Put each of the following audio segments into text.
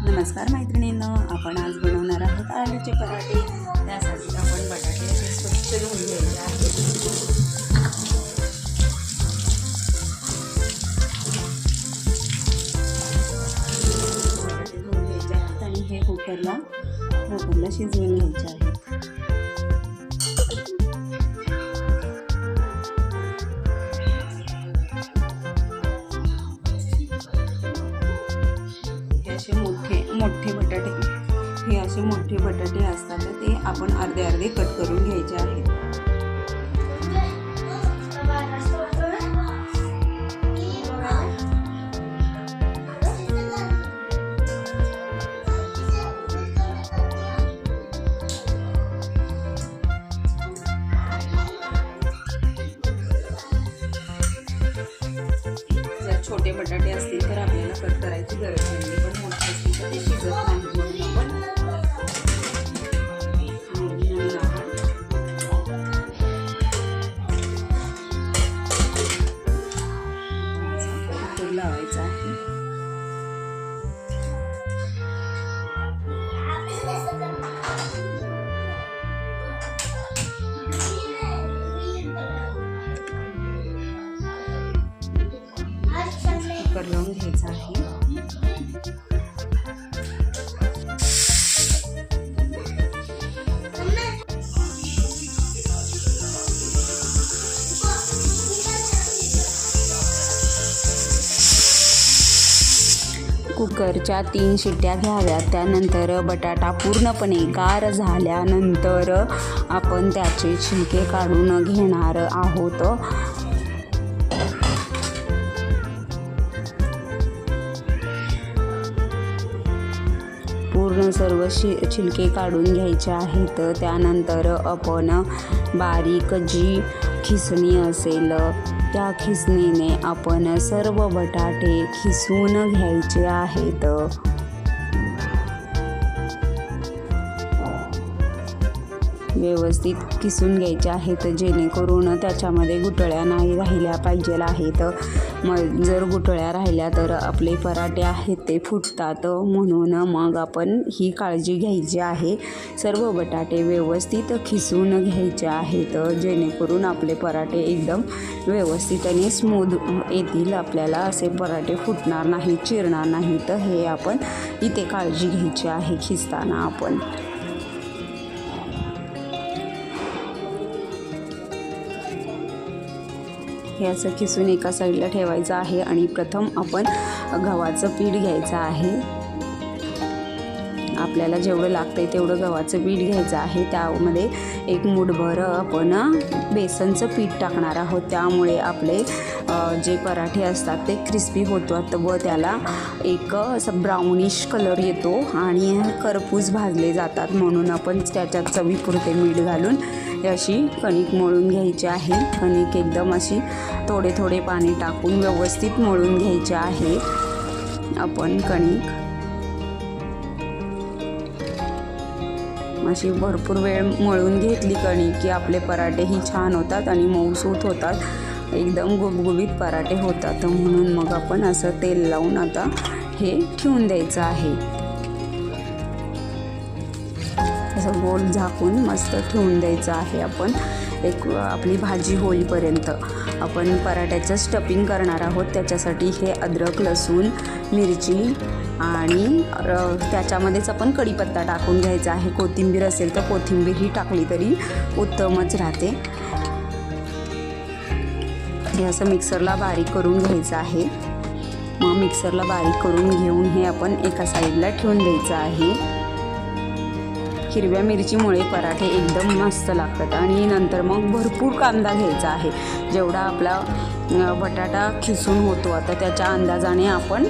नमस्कार मैत्रिणींनो, आपण आज बनवणार आहोत आलूचे पराठे। त्यासाठी आपण बटाटे असे स्वच्छ धुवून घ्यायचे आहेत। बटाटे धुवून घ्यायचे आहेत आणि हे कुकरला शिजवून घ्यायचे आहे। मोठे बटाटे असतात ते आपण अर्धे अर्धे कट करून घ्यायचे आहेत। जर छोटे बटाटे असतील तर आपल्याला कट करायची गरज नाही, पण मोठे असतील तर ते शिजत नाही। लावायचं आहे। कुकर लावून घ्यायचं आहे। कुकरच्या 3 शिट्ट्या घ्याव्यात। त्यानंतर बटाटा पूर्णपणे गार झाल्यानंतर आपण त्याचे छिलके काढून घेणार आहोत। पूर्ण सर्व छिलके काढून घ्यायचे आहेत। त्यानंतर आपण बारीक जी खिसणी असेल त्या खिसणीने आपण सर्व बटाटे खिसून घ्यायचे आहेत। व्यवस्थित किसून घ्यायचे आहेत, जेणेकरून त्याच्यामध्ये गुठळ्या नाही राहिल्या पाहिजे आहेत। मग जर गुठळ्या राहिल्या तर आपले पराठे आहेत ते फुटतात, म्हणून मग आपण ही काळजी घ्यायची आहे। सर्व बटाटे व्यवस्थित खिसून घ्यायचे आहेत, जेणेकरून आपले पराठे एकदम व्यवस्थित आणि स्मूथ येतील। आपल्याला असे पराठे फुटणार नाही, चिरणार नाही। तर हे आपण इथे काळजी घ्यायची आहे खिसताना। आपण हे असं खिसून एका साईडला ठेवायचं आहे आणि प्रथम आपण गव्हाचं पीठ घ्यायचं आहे। आपल्याला जेवढं लागतंय तेवढं गव्हाचं पीठ घ्यायचं आहे। त्यामध्ये 1 मूठभर आपण बेसनचं पीठ टाकणार आहोत। त्यामुळे आपले जे पराठे असतात ते क्रिस्पी होतात व त्याला एक असं ब्राउनिश कलर येतो आणि खरपूस भाजले जातात। म्हणून आपण त्याच्यात चवीपुरते मीठ घालून अशी कणिक मळून घ्यायची आहे। कणिक एकदम अशी थोडे थोडे पाणी टाकून व्यवस्थित मळून घ्यायची आहे आपण कणिक। अशी भरपूर वेळ मळून घेतली कणिक की आपले पराठेही छान होतात आणि मऊसूत होतात, एकदम गुबगुबीत पराठे होतात। म्हणून मग आपण असं तेल लावून आता हे ठेवून द्यायचं आहे। असं गोल झाकून मस्त ठेवून द्यायचं आहे आपण। आपली भाजी होईपर्यंत आपण पराठ्याचं स्टफिंग करणार आहोत। त्याच्यासाठी हे अद्रक, लसूण, मिरची आणि त्याच्यामध्येच आपण कढीपत्ता टाकून घ्यायचा आहे। कोथिंबीर असेल तर कोथिंबीरही टाकली तरी उत्तमच राहते। हे असं मिक्सरला बारीक करून घ्यायचं आहे। मग मिक्सरला बारीक करून घेऊन हे आपण एका साईडला ठेवून द्यायचं आहे। हिरव्या मिरचीमुळे पराठे एकदम मस्त लागतात। आणि नंतर मग भरपूर कांदा घ्यायचा आहे। जेवढा आपला बटाटा खिसून होतो आता त्याच्या अंदाजाने आपण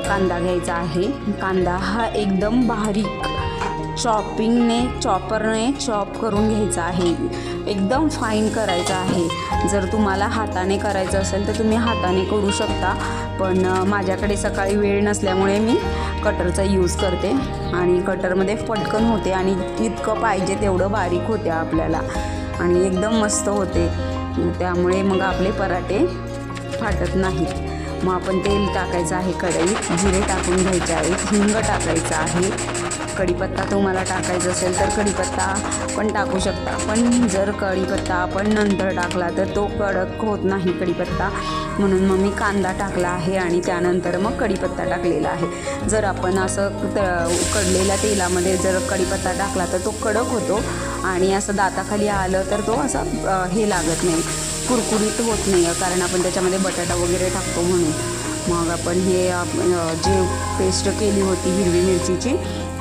कांदा घ्यायचा आहे। कांदा हा एकदम बारीक चॉपरने चॉप करून घ्यायचा आहे, एकदम फाईन करायचा आहे। जर तुम्हाला हाताने करायचं असेल तर तुम्ही हाताने करू शकता, पण माझ्याकडे सकाळी वेळ नसल्यामुळे मी कटरचा यूज करते आणि कटरमध्ये पटकन होते आणि इतकं पाहिजे तेवढं बारीक होते आपल्याला आणि एकदम मस्त होते। त्यामुळे मग आपले पराठे फाटत नाहीत। मग आपण तेल टाकायचं आहे कढईत, जिरे टाकून घ्यायचे आहेत, हिंग टाकायचं आहे, कढीपत्ता तुम्हाला टाकायचा असेल तर कढीपत्ता पण टाकू शकता, पण जर कढीपत्ता आपण नंतर टाकला तर तो कडक होत नाही कढीपत्ता, म्हणून मग मी कांदा टाकला आहे आणि त्यानंतर मग कढीपत्ता टाकलेला आहे। जर आपण असं उकडलेल्या तेलामध्ये जर कढीपत्ता टाकला तर तो कडक होतो आणि असं दाताखाली आलं तर तो असा हे लागत नाही, कुरकुरीत होत नाही, कारण आपण त्याच्यामध्ये बटाटा वगैरे टाकतो म्हणून। मग आपण हे जे पेस्ट केली होती हिरवी मिरचीची,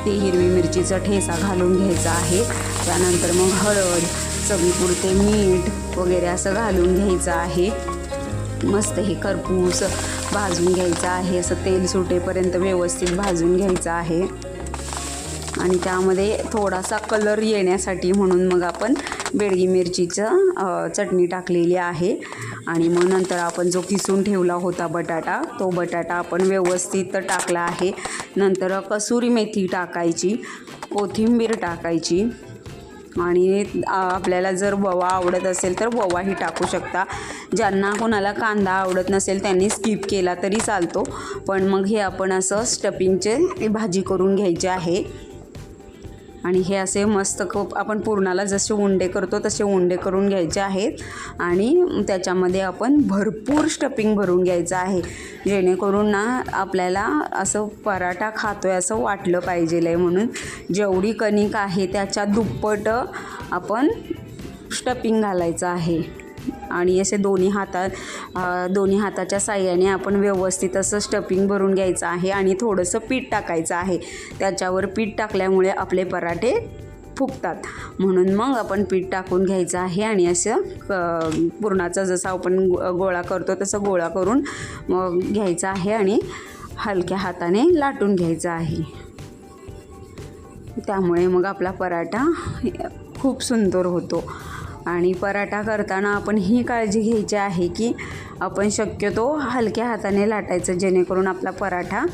ती हिरवी मिरचीचा ठेचा घालून घ्यायचा आहे, त्यानंतर मग हळद, चवीपुरते मीठ वगैरे असं घालून घ्यायचं आहे। मस्त हे खरपूस भाजून घ्यायचं आहे, असं तेल सुटेपर्यंत व्यवस्थित भाजून घ्यायचं आहे आणि त्यामध्ये थोडासा कलर येण्यासाठी म्हणून मग आपण बेडगी मिरचीचं चटणी टाकलेली आहे आणि मग नंतर आपण जो किसून ठेवला होता बटाटा, तो बटाटा आपण व्यवस्थित टाकला आहे। नंतर कसुरी मेथी टाकायची, कोथिंबीर टाकायची आणि आपल्याला जर ओवा आवडत असेल तर ओवाही टाकू शकता। ज्यांना कोणाला कांदा आवडत नसेल त्यांनी स्किप केला तरी चालतो, पण मग हे आपण असं स्टफिंगचे भाजी करून घ्यायची आहे आणि हे असे मस्त खूप आपण पुरणाला जसे उंडे करतो तसे उंडे करून घ्यायचे आहेत आणि त्याच्यामध्ये आपण भरपूर स्टफिंग भरून घ्यायचं आहे, जेणेकरून ना आपल्याला असं पराठा खातोय असं वाटलं पाहिजे, म्हणून जेवढी कणिक आहे त्याच्या दुप्पट आपण स्टफिंग घालायचं आहे आणि असे दोन्ही हाताच्या साह्याने आपण व्यवस्थित असं स्टफिंग भरून घ्यायचं आहे आणि थोडंसं पीठ टाकायचं आहे। त्याच्यावर पीठ टाकल्यामुळे आपले पराठे फुगतात, म्हणून मग आपण पीठ टाकून घ्यायचं आहे आणि असं पुरणाचा जसा आपण गोळा करतो तसं गोळा करून मग घ्यायचा आहे आणि हलक्या हाताने लाटून घ्यायचा आहे। त्यामुळे मग आपला पराठा खूप सुंदर होतो आणि पराठा करताना आपण ही काळजी घ्यायची आहे की आपण शक्यतो हलक्या हाताने लाटायचं, जेणेकरून आपला पराठा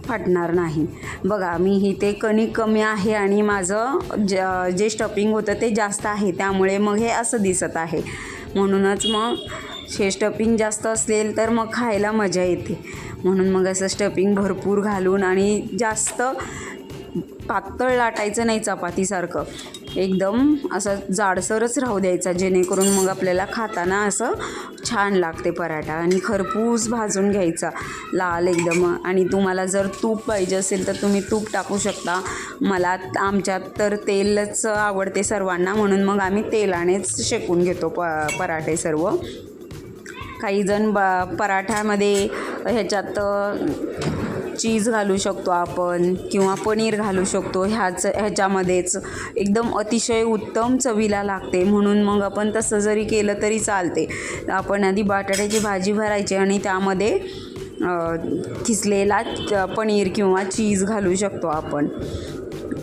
फाटणार नाही। बघा मी इथे कणिक कमी आहे आणि माझं जे स्टफिंग होतं ते जास्त आहे, त्यामुळे मग हे असं दिसत आहे, म्हणूनच मग हे स्टफिंग जास्त असेल तर मग खायला मजा येते, म्हणून मग असं स्टफिंग भरपूर घालून आणि जास्त पातळ लाटायचं नाही चपातीसारखं, एकदम असं जाडसरच राहू द्यायचा, जेणेकरून मग आपल्याला खाताना असं छान लागते पराठा आणि खरपूस भाजून घ्यायचा लाल एकदम। आणि तुम्हाला जर तूप पाहिजे असेल तर तुम्ही तूप टाकू शकता, आमच्यात तर तेलच आवडते सर्वांना, म्हणून मग आम्ही तेलानेच शेकून घेतो पराठे सर्व। काही जण पराठ्यामध्ये ह्याच्यात चीज घालू शकतो आपण किंवा पनीर घालू शकतो, ह्याच्यामध्येच एकदम अतिशय उत्तम चवीला लागते, म्हणून मग आपण तसं जरी केलं तरी चालते। आपण आधी बटाट्याची भाजी भरायची आणि त्यामध्ये किसलेला पनीर किंवा चीज घालू शकतो आपण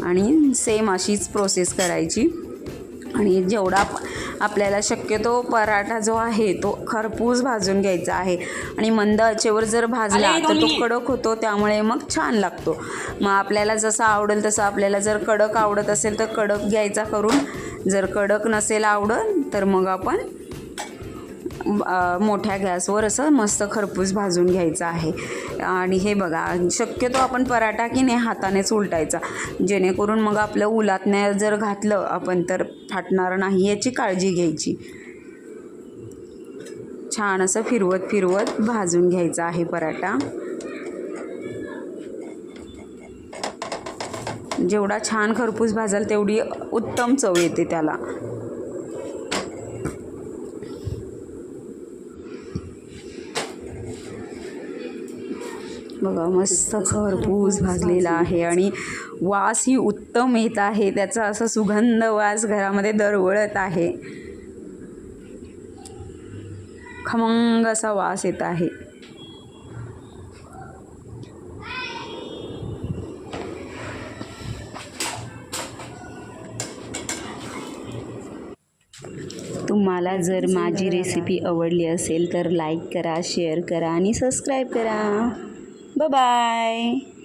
आणि सेम अशीच प्रोसेस करायची आणि जेवढा आपल्याला शक्यतो पराठा जो आहे तो खरपूस भाजून घ्यायचा आहे आणि मंद आचेवर जर भाजला तर तो कडक होतो, त्यामुळे मग छान लागतो। मग आपल्याला जसं आवडेल तसं, आपल्याला जर कडक आवडत असेल तर कडक घ्यायचा करून, जर कडक नसेल आवडत तर मग आपण मोठ्या गॅसवर असं मस्त खरपूस भाजून घ्यायचं आहे। आणि हे बघा शक्यतो आपण पराठा की नाही हातानेच उलटायचा, जेणेकरून मग आपलं उलटण्यात जर घातलं आपण तर फाटणार नाही याची काळजी घ्यायची। छान असं फिरवत भाजून घ्यायचा आहे पराठा, जेवढा छान खरपूस भाजाल तेवढी उत्तम चव येते त्याला। बघा मस्त खरपूस भाजलेला आहे आणि वासही उत्तम येत आहे, त्याचा असा सुगंध वास घरामध्ये दरवळत आहे, खमंग असा वास येत आहे। तुम्हाला जर माझी रेसिपी आवडली असेल तर लाईक करा, शेअर करा आणि सबस्क्राईब करा। Bye bye.